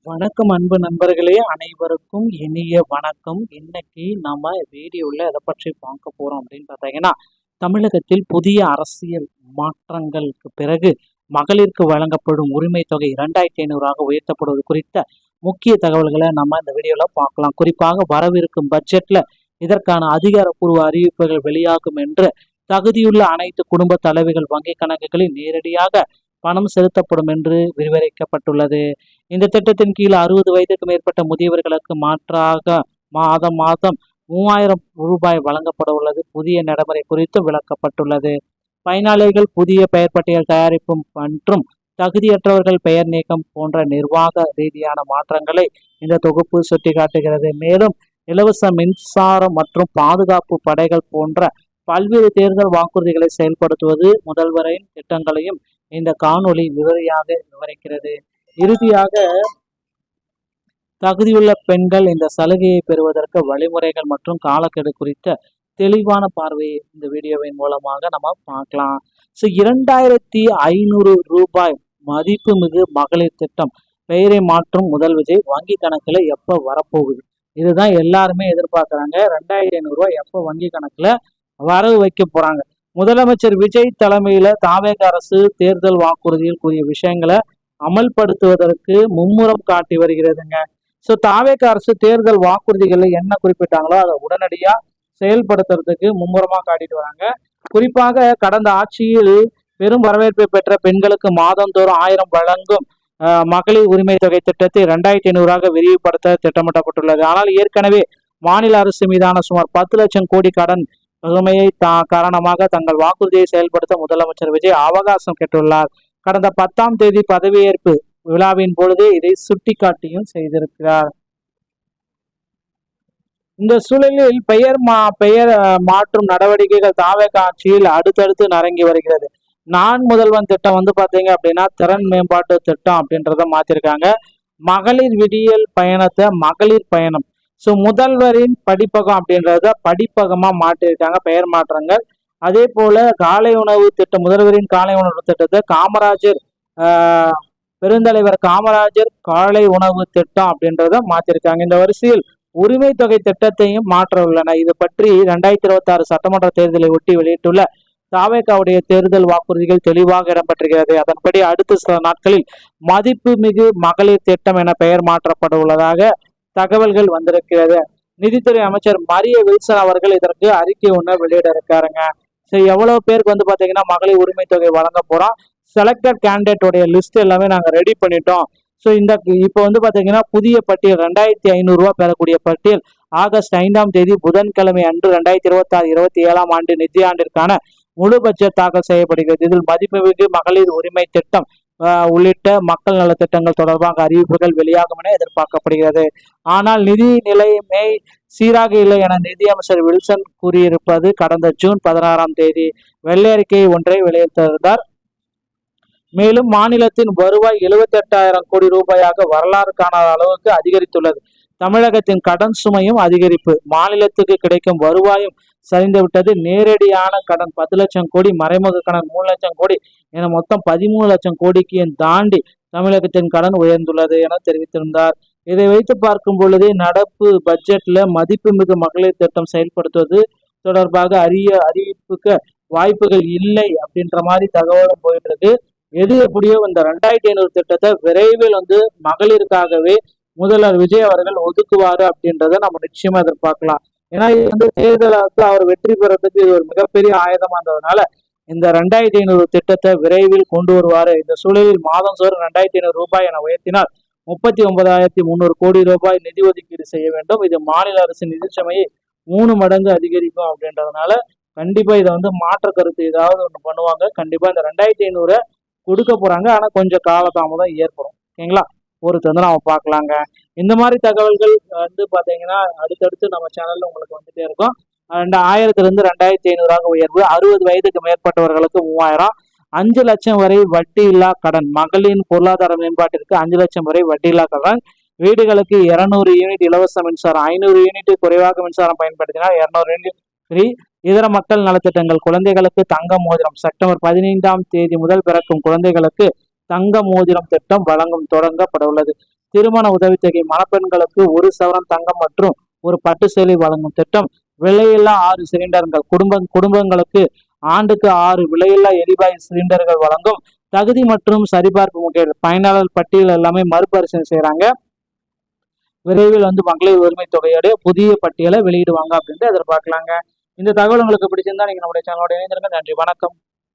வணக்கம் அன்பு நண்பர்களே, அனைவருக்கும் இனிய வணக்கம். இன்னைக்கு நம்ம வீடியோவில் எதை பற்றி பார்க்க போறோம் அப்படின்னு பார்த்தீங்கன்னா, தமிழகத்தில் புதிய அரசியல் மாற்றங்களுக்கு பிறகு மகளிருக்கு வழங்கப்படும் உரிமை தொகை 2500 உயர்த்தப்படுவது குறித்த முக்கிய தகவல்களை நம்ம இந்த வீடியோல பார்க்கலாம். குறிப்பாக வரவிருக்கும் பட்ஜெட்ல இதற்கான அதிகாரப்பூர்வ அறிவிப்புகள் வெளியாகும் என்று தகுதியுள்ள அனைத்து குடும்ப தலைவிகள் வங்கி கணக்குகளில் நேரடியாக பணம் செலுத்தப்படும் என்று விவரிக்கப்பட்டுள்ளது. இந்த திட்டத்தின் கீழ் 60 வயதுக்கு மேற்பட்ட முதியவர்களுக்கு மாற்றாக மாதம் மாதம் 3000 ரூபாய் வழங்கப்பட உள்ளது. புதிய நடைமுறை குறித்து விளக்கப்பட்டுள்ளது. பயனாளிகள் புதிய பெயர் பட்டியல் தயாரிப்பு மற்றும் தகுதியற்றவர்கள் பெயர் நீக்கம் போன்ற நிர்வாக ரீதியான மாற்றங்களை இந்த தொகுப்பு சுட்டிக்காட்டுகிறது. மேலும் இலவச மின்சாரம் மற்றும் பாதுகாப்பு படைகள் போன்ற பல்வேறு தேர்தல் வாக்குறுதிகளை செயல்படுத்துவது முதல்வரின் திட்டங்களையும் இந்த காணொளி விவரிக்கிறது. இறுதியாக தகுதியுள்ள பெண்கள் இந்த சலுகையை பெறுவதற்கு வழிமுறைகள் மற்றும் காலக்கெடு குறித்த தெளிவான பார்வையை இந்த வீடியோவின் மூலமாக நம்ம பார்க்கலாம். 2500 ரூபாய் மதிப்புமிகு மகளிர் திட்டம் பெயரை மாற்றும் முதல் விஜய் வங்கி கணக்குல எப்ப வரப்போகுது? இதுதான் எல்லாருமே எதிர்பார்க்கிறாங்க. 2500 ரூபாய் எப்ப வங்கி கணக்குல வரவு வைக்க போறாங்க? முதலமைச்சர் விஜய் தலைமையில தாவேக அரசு தேர்தல் வாக்குறுதியில் கூறிய விஷயங்களை அமல்படுத்துவதற்கு மும்முரம் காட்டி வருகிறதுங்க. தாவேக அரசு தேர்தல் வாக்குறுதிகளை என்ன குறிப்பிட்டாங்களோ அதை உடனடியா செயல்படுத்துறதுக்கு மும்முரமா காட்டிட்டு வராங்க. குறிப்பாக கடந்த ஆட்சியில் பெரும் வரவேற்பை பெற்ற பெண்களுக்கு மாதந்தோறும் 1000 வழங்கும் மகளிர் உரிமை தொகை திட்டத்தை 2500 விரிவுபடுத்த திட்டமிடப்பட்டுள்ளது. ஆனால் ஏற்கனவே மாநில அரசு மீதான சுமார் 10 லட்சம் கோடி கடன் சுமையை காரணமாக தங்கள் வாக்குறுதியை செயல்படுத்த முதலமைச்சர் விஜய் அவகாசம் கேட்டுள்ளார். கடந்த 10ஆம் தேதி பதவியேற்பு விழாவின் பொழுது இதை சுட்டிக்காட்டியும் செய்திருக்கிறார். இந்த சூழலில் பெயர் மாற்றும் நடவடிக்கைகள் தாவேக ஆட்சியில் அடுத்தடுத்து நரங்கி வருகிறது. நான் முதல்வன் திட்டம் பாத்தீங்க அப்படின்னா திறன் மேம்பாட்டு திட்டம் அப்படின்றத மாத்திருக்காங்க. மகளிர் விடியல் பயணத்தை மகளிர் பயணம், முதல்வரின் படிப்பகம் அப்படின்றத படிப்பகமா மாற்றிருக்காங்க பெயர் மாற்றங்கள். அதே போல காலை உணவு திட்டம், முதல்வரின் காலை உணவு திட்டத்தை காமராஜர் பெருந்தலைவர் காமராஜர் காலை உணவு திட்டம் அப்படின்றத மாற்றிருக்காங்க. இந்த வரிசையில் உரிமை தொகை திட்டத்தையும் மாற்ற உள்ளன. இது பற்றி 2026 சட்டமன்ற தேர்தலை ஒட்டி வெளியிட்டுள்ள தாவேகாவுடைய தேர்தல் வாக்குறுதிகள் தெளிவாக இடம்பெற்றிருக்கிறது. அதன்படி அடுத்த சில நாட்களில் மதிப்பு மிகு மகளிர் திட்டம் என பெயர் மாற்றப்பட உள்ளதாக தகவல்கள் வந்திருக்கிறது. நிதித்துறை அமைச்சர் மரிய வில்சன் அவர்கள் இதற்கு அறிக்கை ஒன்று வெளியிட இருக்காருங்க. எவ்வளவு பேருக்கு பாத்தீங்கன்னா மகளிர் உரிமை தொகை வழங்க போறோம், செலக்டட் கேண்டிடேட்டோடைய லிஸ்ட் எல்லாமே நாங்க ரெடி பண்ணிட்டோம். இப்போ பாத்தீங்கன்னா புதிய பட்டியல் 2500 ரூபாய் பெறக்கூடிய பட்டியல் ஆகஸ்ட் 5ஆம் தேதி புதன்கிழமை அன்று 2026-27ஆம் ஆண்டு நிதியாண்டிற்கான முழு பட்ஜெட் தாக்கல் செய்யப்படுகிறது. இதில் மதிப்புமிகு மகளிர் உரிமை திட்டம் உள்ளிட்ட மக்கள் நல திட்டங்கள் தொடர்பாக அறிவிப்புகள் வெளியாகும் என எதிர்பார்க்கப்படுகிறது. ஆனால் நிதி நிலைமை சீராக இல்லை என நிதியமைச்சர் வில்சன் கூறியிருப்பது கடந்த ஜூன் 16ஆம் தேதி வெள்ளை அறிக்கை ஒன்றை வெளியிட்டிருந்தார். மேலும் மாநிலத்தின் வருவாய் 78,000 கோடி ரூபாயாக வரலாறு காணாத அளவுக்கு அதிகரித்துள்ளது. தமிழகத்தின் கடன் சுமையும் அதிகரிப்பு, மாநிலத்துக்கு கிடைக்கும் வருவாயும் சரிந்துவிட்டது. நேரடியான கடன் 10 லட்சம் கோடி, மறைமுக கடன் 3 லட்சம் கோடி என மொத்தம் 13 லட்சம் கோடிக்கு தாண்டி தமிழகத்தின் கடன் உயர்ந்துள்ளது என தெரிவித்திருந்தார். இதை வைத்து பார்க்கும் பொழுதே நடப்பு பட்ஜெட்ல மதிப்புமிகு மகளிர் திட்டம் செயல்படுத்துவது தொடர்பாக அறிவிப்புக்கு வாய்ப்புகள் இல்லை அப்படின்ற மாதிரி தகவலும் போயிட்டு இருக்கு. எது எப்படியோ இந்த 2500 திட்டத்தை விரைவில் மகளிருக்காகவே முதல்வர் விஜய் அவர்கள் ஒதுக்குவாரு அப்படின்றத நம்ம நிச்சயமா எதிர்பார்க்கலாம். ஏன்னா இது தேர்தலுக்கு அவர் வெற்றி பெறதுக்கு இது ஒரு மிகப்பெரிய ஆயுதமா இருந்ததுனால இந்த 2500 திட்டத்தை விரைவில் கொண்டு வருவாரு. இந்த சூழலில் மாதந்தோறும் 2500 ரூபாய் என உயர்த்தினால் 39,300 கோடி ரூபாய் நிதி ஒதுக்கீடு செய்ய வேண்டும். இது மாநில அரசின் நிதி சுமையை 3 மடங்கு அதிகரிக்கும் அப்படின்றதுனால கண்டிப்பா இதை மாற்ற கருத்து ஏதாவது ஒண்ணு பண்ணுவாங்க. கண்டிப்பா இந்த 2500 கொடுக்க போறாங்க. ஆனா கொஞ்சம் காலதாமதம் ஏற்படும். ஓகேங்களா? நம்ம பார்க்கலாங்க. இந்த மாதிரி தகவல்கள் பாத்தீங்கன்னா அடுத்தடுத்து நம்ம சேனல்ல உங்களுக்கு வந்துட்டே இருக்கும். 1000 2500 உயர்வு, 60 வயதுக்கு மேற்பட்டவர்களுக்கு 3000, 5 லட்சம் வரை வட்டி இல்லா கடன், மகளிரின் பொருளாதார மேம்பாட்டிற்கு 5 லட்சம் வரை வட்டி இல்லா கடன், வீடுகளுக்கு 200 யூனிட் இலவச மின்சாரம், 500 யூனிட் குறைவாக மின்சாரம் பயன்படுத்தினால் 200 யூனிட் ஃப்ரீ. இதர மக்கள் நலத்திட்டங்கள், குழந்தைகளுக்கு தங்க மோதிரம், செப்டம்பர் 15ஆம் தேதி முதல் பிறக்கும் குழந்தைகளுக்கு தங்க மோதிரம் திட்டம் தொடங்கப்பட உள்ளது. திருமண உதவித்தொகை, மணப்பெண்களுக்கு 1 சவரன் தங்கம் மற்றும் ஒரு பட்டு சேலை வழங்கும் திட்டம், விலையில்லா 6 சிலிண்டர்கள், குடும்பங்களுக்கு ஆண்டுக்கு 6 விலையில்லா எரிவாயு சிலிண்டர்கள் வழங்கும் தகுதி மற்றும் சரிபார்ப்பு முக்கிய பயனாளர் பட்டியல் எல்லாமே மறுபரிசீலனை செய்யறாங்க. விரைவில் மகளிர் உரிமை தொகையோட புதிய பட்டியலை வெளியிடுவாங்க அப்படின்ட்டு எதிர்பார்க்கலாங்க. இந்த தகவல் உங்களுக்கு பிடிச்சிருந்தா நீங்க நம்முடைய சேனலோட இணைந்திருங்க. நன்றி, வணக்கம்.